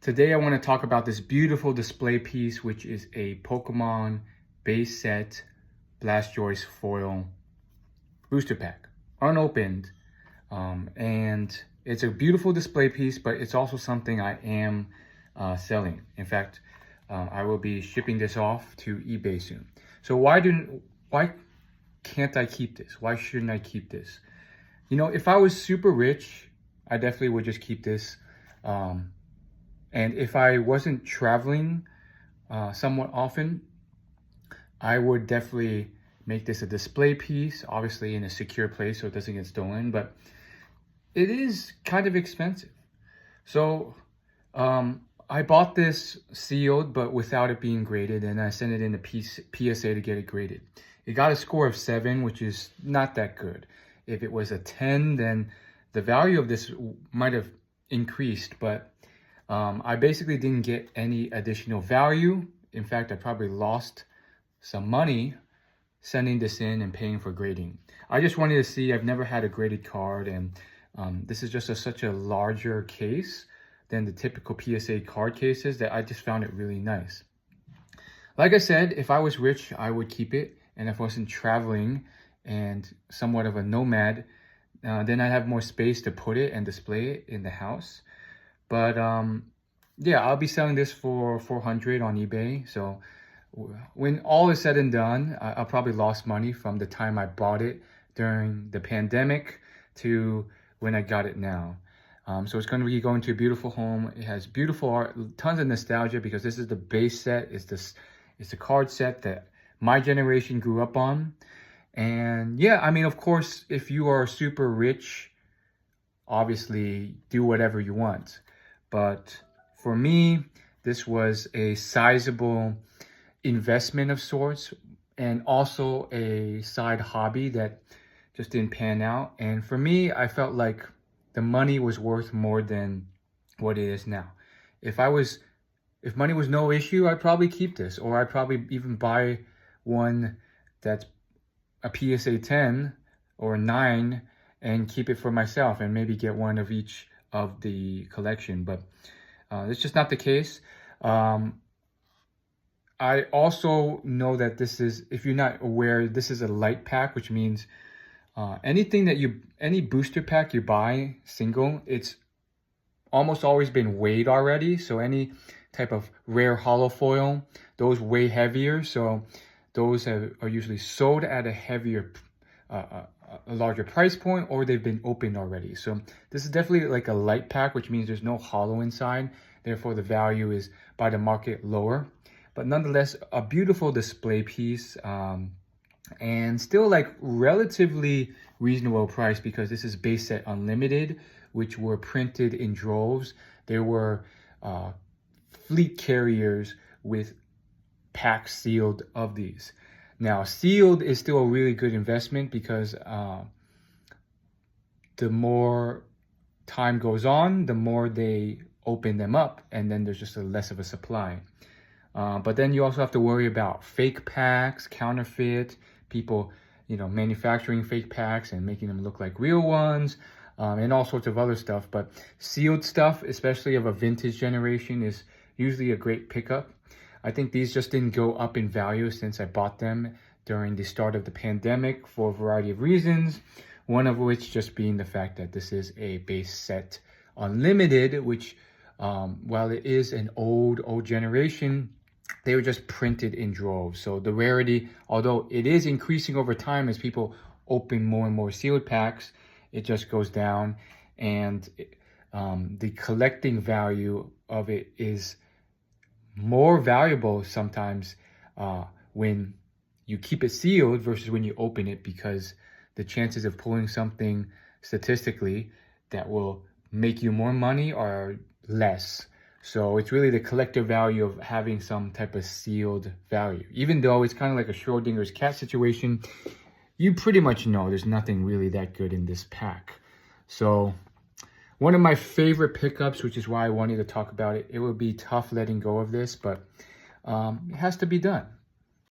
Today I want to talk about this beautiful display piece, which is a Pokemon base set Blastoise foil booster pack, unopened. And it's a beautiful display piece, but it's also something I am selling. In fact, I will be shipping this off to eBay soon. So why can't I keep this? Why shouldn't I keep this? You know, if I was super rich, I definitely would just keep this. And if I wasn't traveling somewhat often, I would definitely make this a display piece, obviously in a secure place so it doesn't get stolen, but it is kind of expensive. So I bought this sealed, but without it being graded, and I sent it in to PSA to get it graded. It got a score of 7, which is not that good. If it was a 10, then the value of this might have increased, but I basically didn't get any additional value. In fact, I probably lost some money sending this in and paying for grading. I just wanted to see, I've never had a graded card, and this is just such a larger case than the typical PSA card cases that I just found it really nice. Like I said, if I was rich, I would keep it. And if I wasn't traveling and somewhat of a nomad, then I'd have more space to put it and display it in the house. But yeah, I'll be selling this for $400 on eBay. So when all is said and done, I probably lost money from the time I bought it during the pandemic to when I got it now. So it's going to be going to a beautiful home. It has beautiful art, tons of nostalgia, because this is the base set. It's the card set that my generation grew up on. And yeah, I mean, of course, if you are super rich, obviously do whatever you want. But for me, this was a sizable investment of sorts, and also a side hobby that just didn't pan out. And for me, I felt like the money was worth more than what it is now. If money was no issue, I'd probably keep this, or I'd probably even buy one that's a PSA 10 or 9 and keep it for myself, and maybe get one of each of the collection. But it's just not the case. I also know that this is, if you're not aware, this is a light pack, which means any booster pack you buy single, it's almost always been weighed already. So any type of rare hollow foil, those weigh heavier. So those are usually sold at a heavier, a larger price point, or they've been opened already. So this is definitely like a light pack, which means there's no hollow inside. Therefore, the value is by the market lower. But nonetheless, a beautiful display piece, and still like relatively reasonable price, because this is base set unlimited, which were printed in droves. There were fleet carriers with packs sealed of these. Now, sealed is still a really good investment, because the more time goes on, the more they open them up, and then there's just less of a supply. But then you also have to worry about fake packs, counterfeit, people, manufacturing fake packs and making them look like real ones, and all sorts of other stuff. But sealed stuff, especially of a vintage generation, is usually a great pickup. I think these just didn't go up in value since I bought them during the start of the pandemic for a variety of reasons. One of which just being the fact that this is a base set unlimited, which while it is an old generation, they were just printed in droves. So the rarity, although it is increasing over time as people open more and more sealed packs, it just goes down. And the collecting value of it is more valuable sometimes when you keep it sealed versus when you open it, because the chances of pulling something statistically that will make you more money are less. So it's really the collector value of having some type of sealed value. Even though it's kind of like a Schrodinger's cat situation, you pretty much know there's nothing really that good in this pack. So one of my favorite pickups, which is why I wanted to talk about it, it would be tough letting go of this, but it has to be done.